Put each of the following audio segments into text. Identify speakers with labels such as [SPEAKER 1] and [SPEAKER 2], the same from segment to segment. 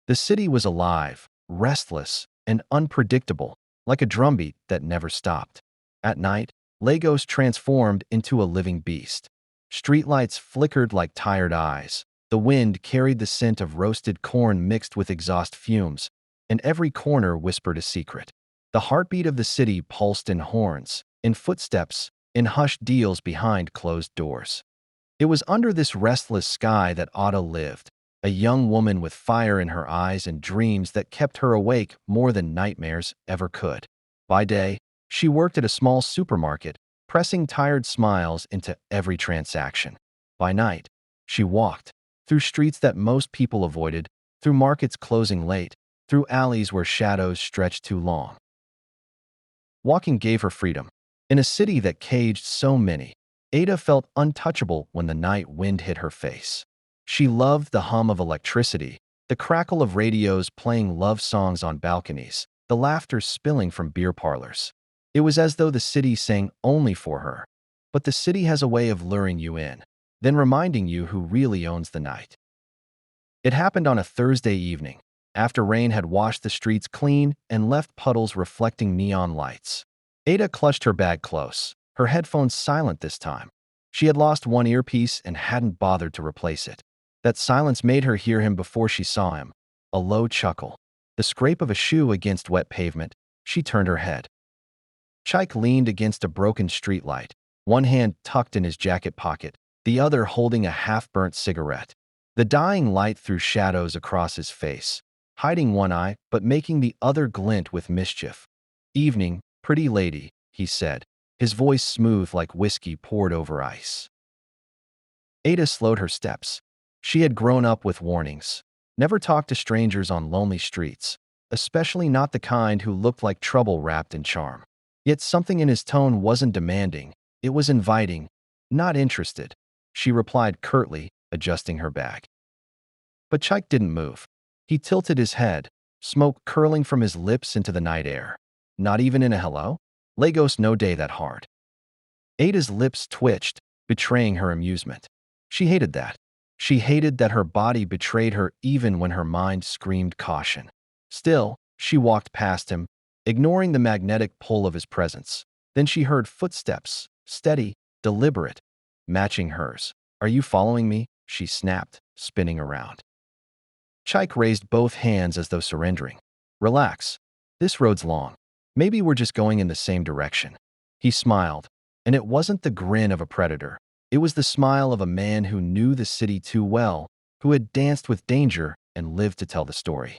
[SPEAKER 1] The city was alive, restless, and unpredictable, like a drumbeat that never stopped. At night, Lagos transformed into a living beast. Streetlights flickered like tired eyes. The wind carried the scent of roasted corn mixed with exhaust fumes, and every corner whispered a secret. The heartbeat of the city pulsed in horns, in footsteps, in hushed deals behind closed doors. It was under this restless sky that Ada lived, a young woman with fire in her eyes and dreams that kept her awake more than nightmares ever could. By day, she worked at a small supermarket, pressing tired smiles into every transaction. By night, she walked, through streets that most people avoided, through markets closing late, through alleys where shadows stretched too long. Walking gave her freedom. In a city that caged so many, Ada felt untouchable when the night wind hit her face. She loved the hum of electricity, the crackle of radios playing love songs on balconies, the laughter spilling from beer parlors. It was as though the city sang only for her. But the city has a way of luring you in, then reminding you who really owns the night. It happened on a Thursday evening, after rain had washed the streets clean and left puddles reflecting neon lights. Ada clutched her bag close, her headphones silent this time. She had lost one earpiece and hadn't bothered to replace it. That silence made her hear him before she saw him. A low chuckle, the scrape of a shoe against wet pavement. She turned her head. Chike leaned against a broken streetlight, one hand tucked in his jacket pocket, the other holding a half-burnt cigarette. The dying light threw shadows across his face, hiding one eye but making the other glint with mischief. "Evening, pretty lady," he said, his voice smooth like whiskey poured over ice. Ada slowed her steps. She had grown up with warnings. Never talk to strangers on lonely streets, especially not the kind who looked like trouble wrapped in charm. Yet something in his tone wasn't demanding, it was inviting. "Not interested," she replied curtly, adjusting her bag. But Chike didn't move. He tilted his head, smoke curling from his lips into the night air. "Not even in a hello? Lagos no day that hard." Ada's lips twitched, betraying her amusement. She hated that. She hated that her body betrayed her even when her mind screamed caution. Still, she walked past him, ignoring the magnetic pull of his presence. Then she heard footsteps, steady, deliberate, matching hers. "Are you following me?" she snapped, spinning around. Chike raised both hands as though surrendering. "Relax. This road's long. Maybe we're just going in the same direction." He smiled, and it wasn't the grin of a predator. It was the smile of a man who knew the city too well, who had danced with danger and lived to tell the story.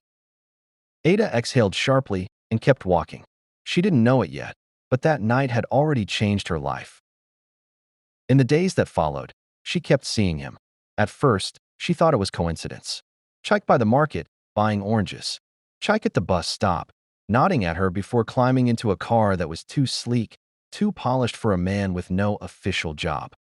[SPEAKER 1] Ada exhaled sharply and kept walking. She didn't know it yet, but that night had already changed her life. In the days that followed, she kept seeing him. At first, she thought it was coincidence. Chike by the market, buying oranges. Chike at the bus stop, nodding at her before climbing into a car that was too sleek, too polished for a man with no official job.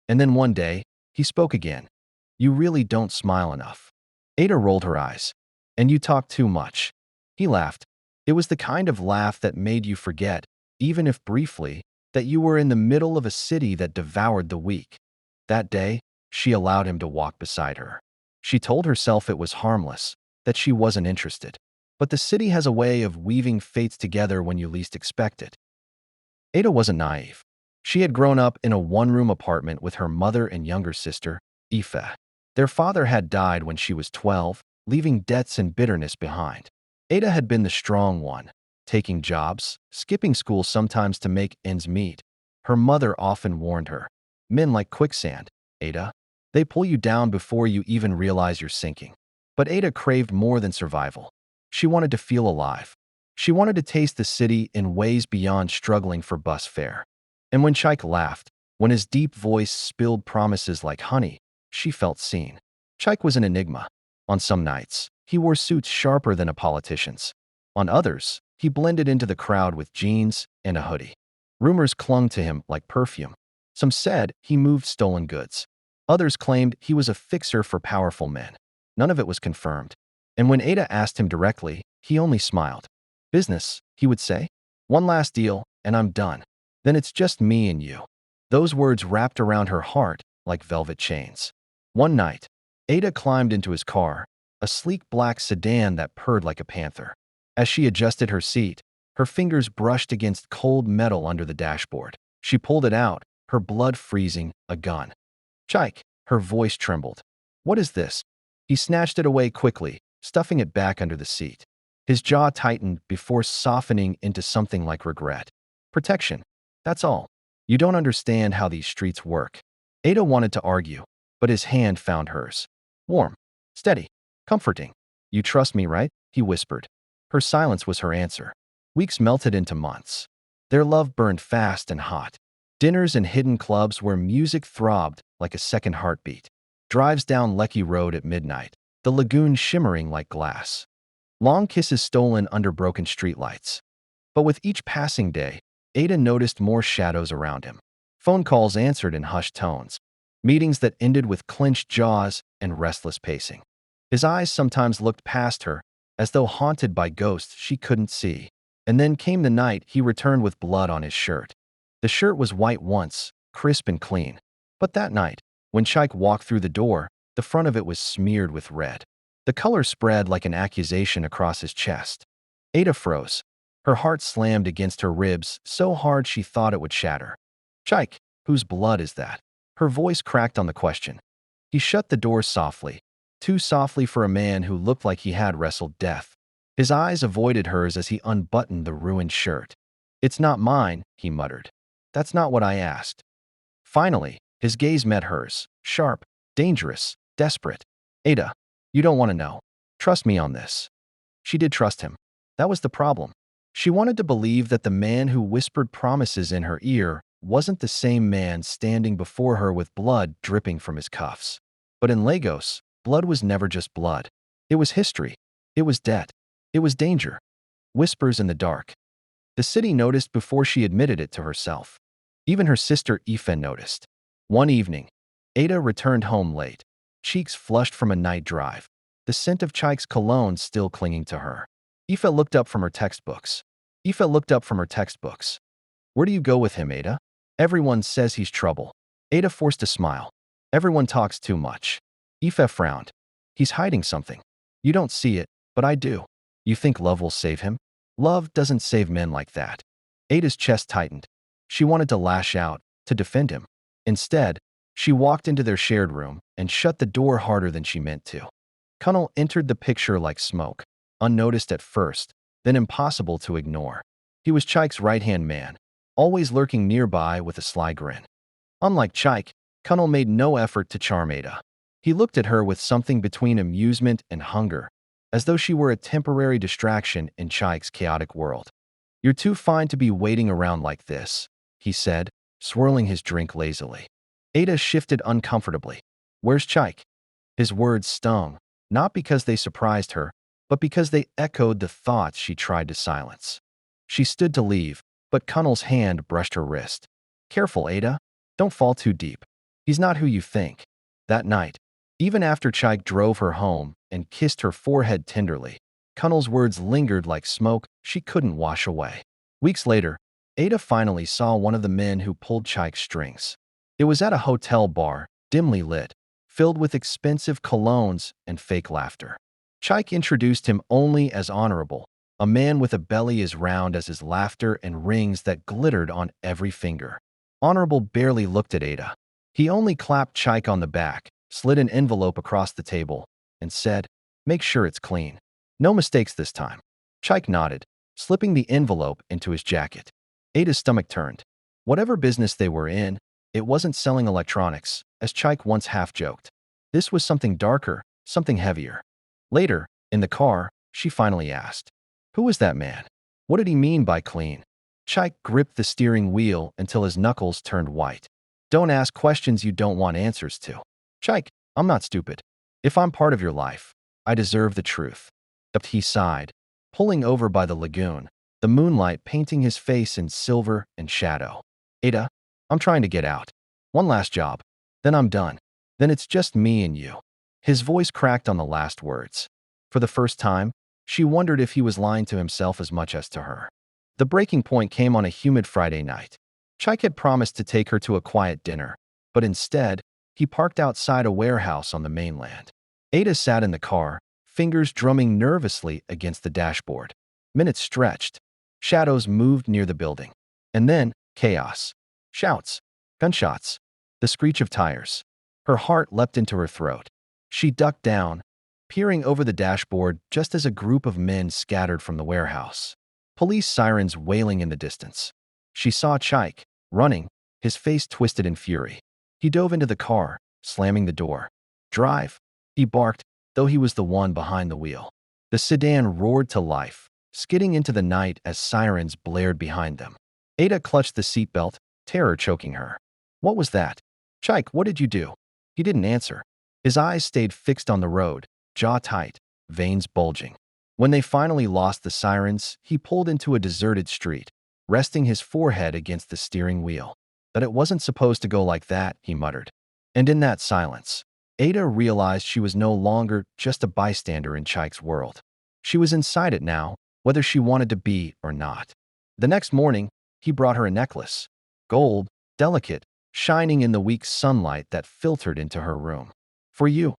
[SPEAKER 1] And then one day, he spoke again. "You really don't smile enough." Ada rolled her eyes. "And you talk too much." He laughed. It was the kind of laugh that made you forget, even if briefly, that you were in the middle of a city that devoured the weak. That day, she allowed him to walk beside her. She told herself it was harmless, that she wasn't interested. But the city has a way of weaving fates together when you least expect it. Ada wasn't naive. She had grown up in a one-room apartment with her mother and younger sister, Aoife. Their father had died when she was 12, leaving debts and bitterness behind. Ada had been the strong one, taking jobs, skipping school sometimes to make ends meet. Her mother often warned her, "Men like quicksand, Ada. They pull you down before you even realize you're sinking." But Ada craved more than survival. She wanted to feel alive. She wanted to taste the city in ways beyond struggling for bus fare. And when Chike laughed, when his deep voice spilled promises like honey, she felt seen. Chike was an enigma. On some nights, he wore suits sharper than a politician's. On others, he blended into the crowd with jeans and a hoodie. Rumors clung to him like perfume. Some said he moved stolen goods. Others claimed he was a fixer for powerful men. None of it was confirmed. And when Ada asked him directly, he only smiled. "Business," he would say. "One last deal, and I'm done. Then it's just me and you." Those words wrapped around her heart like velvet chains. One night, Ada climbed into his car, a sleek black sedan that purred like a panther. As she adjusted her seat, her fingers brushed against cold metal under the dashboard. She pulled it out, her blood freezing, a gun. "Chike," her voice trembled. "What is this?" He snatched it away quickly, stuffing it back under the seat. His jaw tightened before softening into something like regret. "Protection. That's all. You don't understand how these streets work." Ada wanted to argue, but his hand found hers. Warm, steady, comforting. "You trust me, right?" he whispered. Her silence was her answer. Weeks melted into months. Their love burned fast and hot. Dinners in hidden clubs where music throbbed like a second heartbeat. Drives down Lecky Road at midnight, the lagoon shimmering like glass. Long kisses stolen under broken streetlights. But with each passing day, Ada noticed more shadows around him. Phone calls answered in hushed tones. Meetings that ended with clenched jaws and restless pacing. His eyes sometimes looked past her, as though haunted by ghosts she couldn't see. And then came the night he returned with blood on his shirt. The shirt was white once, crisp and clean. But that night, when Chike walked through the door, the front of it was smeared with red. The color spread like an accusation across his chest. Ada froze. Her heart slammed against her ribs so hard she thought it would shatter. "Chike, whose blood is that?" Her voice cracked on the question. He shut the door softly, too softly for a man who looked like he had wrestled death. His eyes avoided hers as he unbuttoned the ruined shirt. "It's not mine," he muttered. "That's not what I asked." Finally, his gaze met hers, sharp, dangerous, desperate. "Ada, you don't want to know. Trust me on this." She did trust him. That was the problem. She wanted to believe that the man who whispered promises in her ear wasn't the same man standing before her with blood dripping from his cuffs. But in Lagos, blood was never just blood. It was history. It was debt. It was danger. Whispers in the dark. The city noticed before she admitted it to herself. Even her sister Aoife noticed. One evening, Ada returned home late, cheeks flushed from a night drive, the scent of Chike's cologne still clinging to her. Aoife looked up from her textbooks. "Where do you go with him, Ada?" "Everyone says he's trouble." Ada forced a smile. "Everyone talks too much." Aoife frowned. "He's hiding something. You don't see it, but I do." "You think love will save him?" "Love doesn't save men like that." Ada's chest tightened. She wanted to lash out, to defend him. Instead, she walked into their shared room and shut the door harder than she meant to. Cunnel entered the picture like smoke, unnoticed at first, then impossible to ignore. He was Chike's right-hand man, always lurking nearby with a sly grin. Unlike Chike, Cunnel made no effort to charm Ada. He looked at her with something between amusement and hunger, as though she were a temporary distraction in Chike's chaotic world. "You're too fine to be waiting around like this," he said, swirling his drink lazily. Ada shifted uncomfortably. "Where's Chike?" His words stung, not because they surprised her, but because they echoed the thoughts she tried to silence. She stood to leave, but Cunnel's hand brushed her wrist. "Careful, Ada. Don't fall too deep. He's not who you think." That night, even after Chike drove her home and kissed her forehead tenderly, Cunnel's words lingered like smoke she couldn't wash away. Weeks later, Ada finally saw one of the men who pulled Chike's strings. It was at a hotel bar, dimly lit, filled with expensive colognes and fake laughter. Chike introduced him only as honorable, a man with a belly as round as his laughter and rings that glittered on every finger. Honorable barely looked at Ada. He only clapped Chike on the back, slid an envelope across the table, and said, "Make sure it's clean. No mistakes this time." Chike nodded, slipping the envelope into his jacket. Ada's stomach turned. Whatever business they were in, it wasn't selling electronics, as Chike once half-joked. This was something darker, something heavier. Later, in the car, she finally asked, "Who was that man? What did he mean by clean?" Chike gripped the steering wheel until his knuckles turned white. "Don't ask questions you don't want answers to." "Chike, I'm not stupid. If I'm part of your life, I deserve the truth." But he sighed, pulling over by the lagoon, the moonlight painting his face in silver and shadow. "Ada, I'm trying to get out. One last job. Then I'm done. Then it's just me and you." His voice cracked on the last words. For the first time, she wondered if he was lying to himself as much as to her. The breaking point came on a humid Friday night. Chike had promised to take her to a quiet dinner, but instead, he parked outside a warehouse on the mainland. Ada sat in the car, fingers drumming nervously against the dashboard. Minutes stretched. Shadows moved near the building. And then, chaos. Shouts. Gunshots. The screech of tires. Her heart leapt into her throat. She ducked down, peering over the dashboard just as a group of men scattered from the warehouse. Police sirens wailing in the distance. She saw Chike, running, his face twisted in fury. He dove into the car, slamming the door. "Drive," he barked, though he was the one behind the wheel. The sedan roared to life, skidding into the night as sirens blared behind them. Ada clutched the seatbelt, terror choking her. "What was that?" "Chike, what did you do?" He didn't answer. His eyes stayed fixed on the road, jaw tight, veins bulging. When they finally lost the sirens, he pulled into a deserted street, resting his forehead against the steering wheel. "But it wasn't supposed to go like that," he muttered. And in that silence, Ada realized she was no longer just a bystander in Chike's world. She was inside it now, whether she wanted to be or not. The next morning, he brought her a necklace. Gold, delicate, shining in the weak sunlight that filtered into her room. "For you,"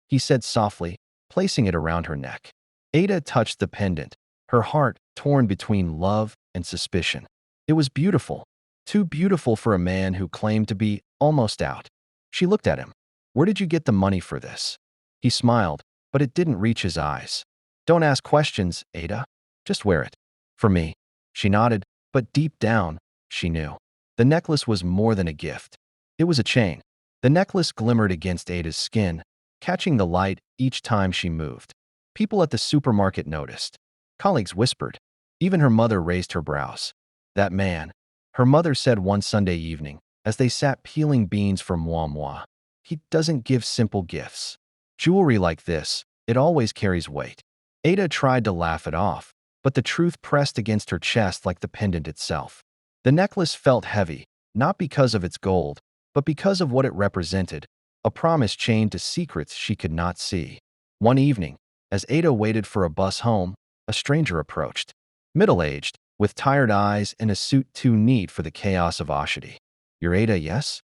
[SPEAKER 1] he said softly, placing it around her neck. Ada touched the pendant, her heart torn between love and suspicion. It was beautiful, too beautiful for a man who claimed to be almost out. She looked at him. "Where did you get the money for this?" He smiled, but it didn't reach his eyes. "Don't ask questions, Ada. Just wear it." "For me." She nodded, but deep down, she knew. The necklace was more than a gift. It was a chain. The necklace glimmered against Ada's skin, catching the light each time she moved. People at the supermarket noticed. Colleagues whispered. Even her mother raised her brows. "That man," her mother said one Sunday evening, as they sat peeling beans for moi. "He doesn't give simple gifts. Jewelry like this, it always carries weight." Ada tried to laugh it off, but the truth pressed against her chest like the pendant itself. The necklace felt heavy, not because of its gold, but because of what it represented, a promise chained to secrets she could not see. One evening, as Ada waited for a bus home, a stranger approached. Middle-aged, with tired eyes and a suit too neat for the chaos of Oshidi. "You're Ada, yes?"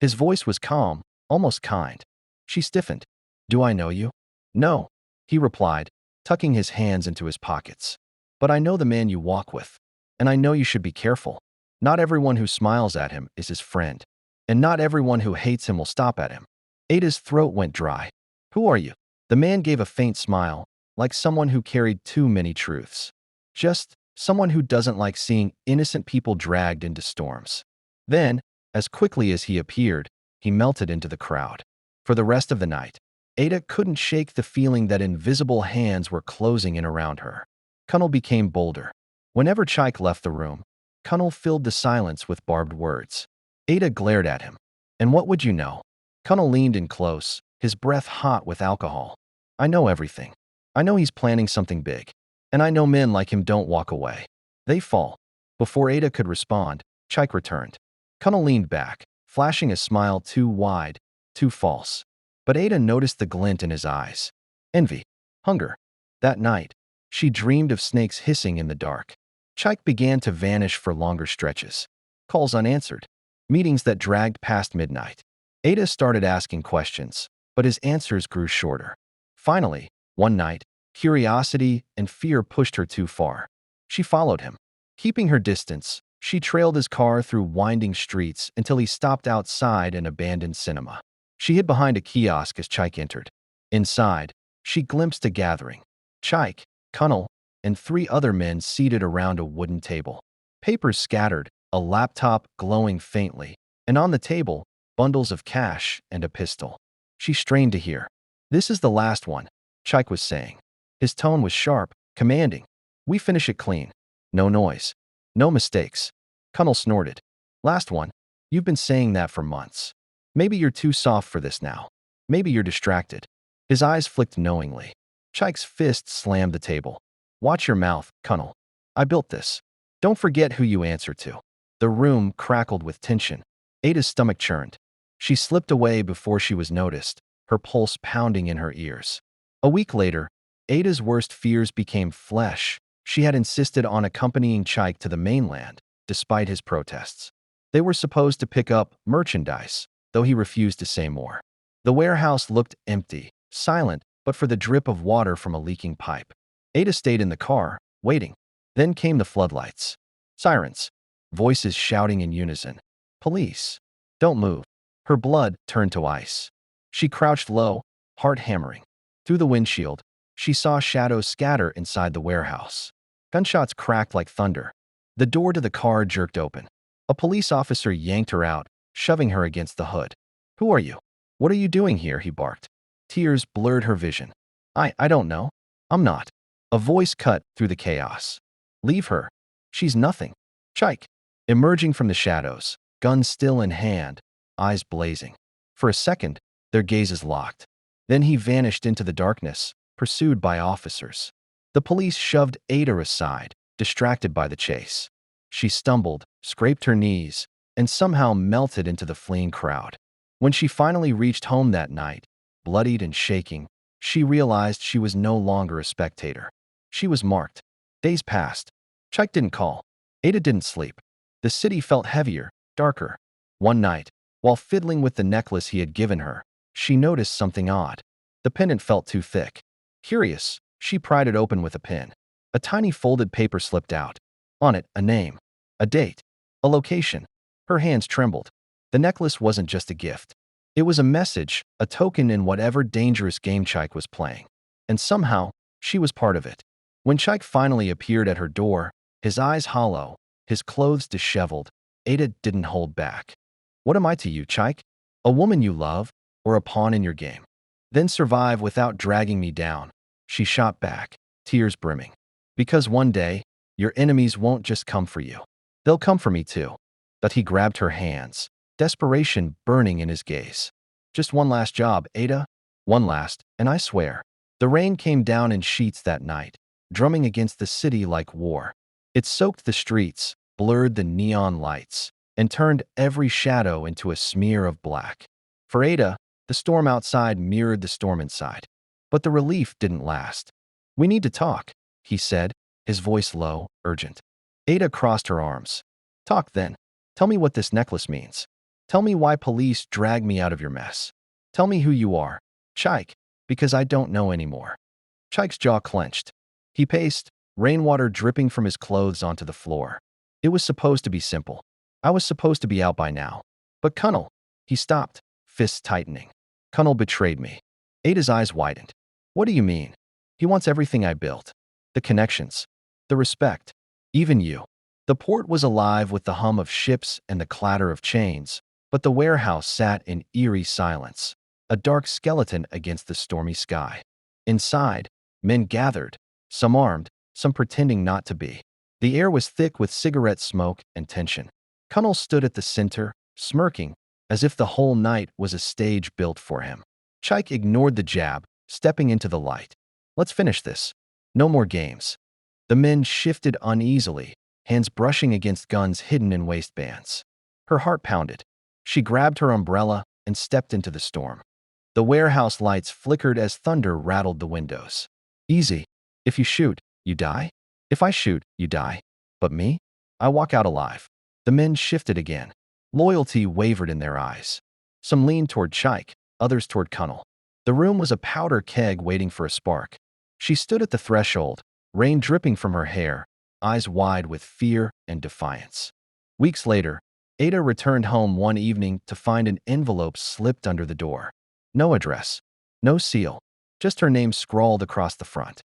[SPEAKER 1] His voice was calm, almost kind. She stiffened. "Do I know you?" "No," he replied, tucking his hands into his pockets. "But I know the man you walk with, and I know you should be careful. Not everyone who smiles at him is his friend, and not everyone who hates him will stop at him." Ada's throat went dry. "Who are you?" The man gave a faint smile, like someone who carried too many truths. "Just someone who doesn't like seeing innocent people dragged into storms." Then, as quickly as he appeared, he melted into the crowd. For the rest of the night, Ada couldn't shake the feeling that invisible hands were closing in around her. Kunnel became bolder. Whenever Chike left the room, Kunnel filled the silence with barbed words. Ada glared at him. "And what would you know?" Kunnel leaned in close, his breath hot with alcohol. "I know everything. I know he's planning something big. And I know men like him don't walk away. They fall." Before Ada could respond, Chike returned. Kunnel leaned back, flashing a smile too wide, too false. But Ada noticed the glint in his eyes. Envy. Hunger. That night, she dreamed of snakes hissing in the dark. Chike began to vanish for longer stretches. Calls unanswered. Meetings that dragged past midnight. Ada started asking questions, but his answers grew shorter. Finally, one night, curiosity and fear pushed her too far. She followed him. Keeping her distance, she trailed his car through winding streets until he stopped outside an abandoned cinema. She hid behind a kiosk as Chike entered. Inside, she glimpsed a gathering. Chike, Kunnel, and 3 other men seated around a wooden table. Papers scattered, a laptop glowing faintly, and on the table, bundles of cash and a pistol. She strained to hear. "This is the last one," Chike was saying. His tone was sharp, commanding. "We finish it clean. No noise. No mistakes." Kunnel snorted. "Last one? You've been saying that for months. Maybe you're too soft for this now. Maybe you're distracted." His eyes flicked knowingly. Chike's fist slammed the table. "Watch your mouth, Kunnel. I built this. Don't forget who you answer to." The room crackled with tension. Ada's stomach churned. She slipped away before she was noticed, her pulse pounding in her ears. A week later, Ada's worst fears became flesh. She had insisted on accompanying Chike to the mainland, despite his protests. They were supposed to pick up merchandise, though he refused to say more. The warehouse looked empty, silent, but for the drip of water from a leaking pipe. Ada stayed in the car, waiting. Then came the floodlights. Sirens. Voices shouting in unison. Police. Don't move. Her blood turned to ice. She crouched low, heart hammering. Through the windshield, she saw shadows scatter inside the warehouse. Gunshots cracked like thunder. The door to the car jerked open. A police officer yanked her out, shoving her against the hood. Who are you? What are you doing here? He barked. Tears blurred her vision. I don't know. I'm not. A voice cut through the chaos. Leave her. She's nothing. Chike. Emerging from the shadows, gun still in hand, eyes blazing. For a second, their gazes locked. Then he vanished into the darkness, pursued by officers. The police shoved Ada aside, distracted by the chase. She stumbled, scraped her knees, and somehow melted into the fleeing crowd. When she finally reached home that night, bloodied and shaking, she realized she was no longer a spectator. She was marked. Days passed. Chike didn't call. Ada didn't sleep. The city felt heavier, darker. One night, while fiddling with the necklace he had given her, she noticed something odd. The pendant felt too thick. Curious, she pried it open with a pin. A tiny folded paper slipped out. On it, a name, a date, a location. Her hands trembled. The necklace wasn't just a gift. It was a message, a token in whatever dangerous game Chike was playing. And somehow, she was part of it. When Chike finally appeared at her door, his eyes hollow, his clothes disheveled, Ada didn't hold back. What am I to you, Chike? A woman you love, or a pawn in your game? Then survive without dragging me down. She shot back, tears brimming. Because one day, your enemies won't just come for you. They'll come for me too. But he grabbed her hands, desperation burning in his gaze. Just one last job, Ada. One last, and I swear. The rain came down in sheets that night, drumming against the city like war. It soaked the streets, blurred the neon lights, and turned every shadow into a smear of black. For Ada, the storm outside mirrored the storm inside. But the relief didn't last. We need to talk, he said, his voice low, urgent. Ada crossed her arms. Talk then. Tell me what this necklace means. Tell me why police dragged me out of your mess. Tell me who you are, Chike, because I don't know anymore. Chike's jaw clenched. He paced, rainwater dripping from his clothes onto the floor. It was supposed to be simple. I was supposed to be out by now. But Cunnel, he stopped, fists tightening. Cunnel betrayed me. Ada's eyes widened. What do you mean? He wants everything I built. The connections. The respect. Even you. The port was alive with the hum of ships and the clatter of chains, but the warehouse sat in eerie silence, a dark skeleton against the stormy sky. Inside, men gathered, some armed, some pretending not to be. The air was thick with cigarette smoke and tension. Cunnel stood at the center, smirking, as if the whole night was a stage built for him. Chike ignored the jab, stepping into the light. Let's finish this. No more games. The men shifted uneasily, hands brushing against guns hidden in waistbands. Her heart pounded. She grabbed her umbrella and stepped into the storm. The warehouse lights flickered as thunder rattled the windows. Easy. If you shoot, you die. If I shoot, you die. But me? I walk out alive. The men shifted again. Loyalty wavered in their eyes. Some leaned toward Chike, others toward Cunnel. The room was a powder keg waiting for a spark. She stood at the threshold, rain dripping from her hair, eyes wide with fear and defiance. Weeks later, Ada returned home one evening to find an envelope slipped under the door. No address, no seal, just her name scrawled across the front.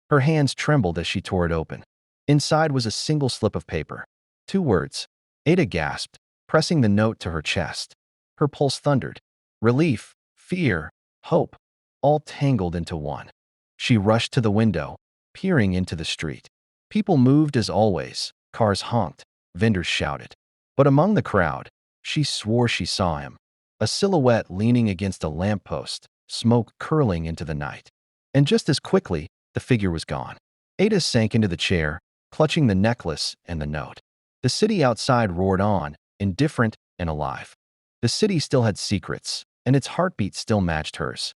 [SPEAKER 1] Her hands trembled as she tore it open. Inside was a single slip of paper. 2 words. Ada gasped, pressing the note to her chest. Her pulse thundered. Relief, fear, hope, all tangled into one. She rushed to the window, peering into the street. People moved as always, cars honked, vendors shouted. But among the crowd, she swore she saw him. A silhouette leaning against a lamppost, smoke curling into the night. And just as quickly, the figure was gone. Ada sank into the chair, clutching the necklace and the note. The city outside roared on, indifferent and alive. The city still had secrets, and its heartbeat still matched hers.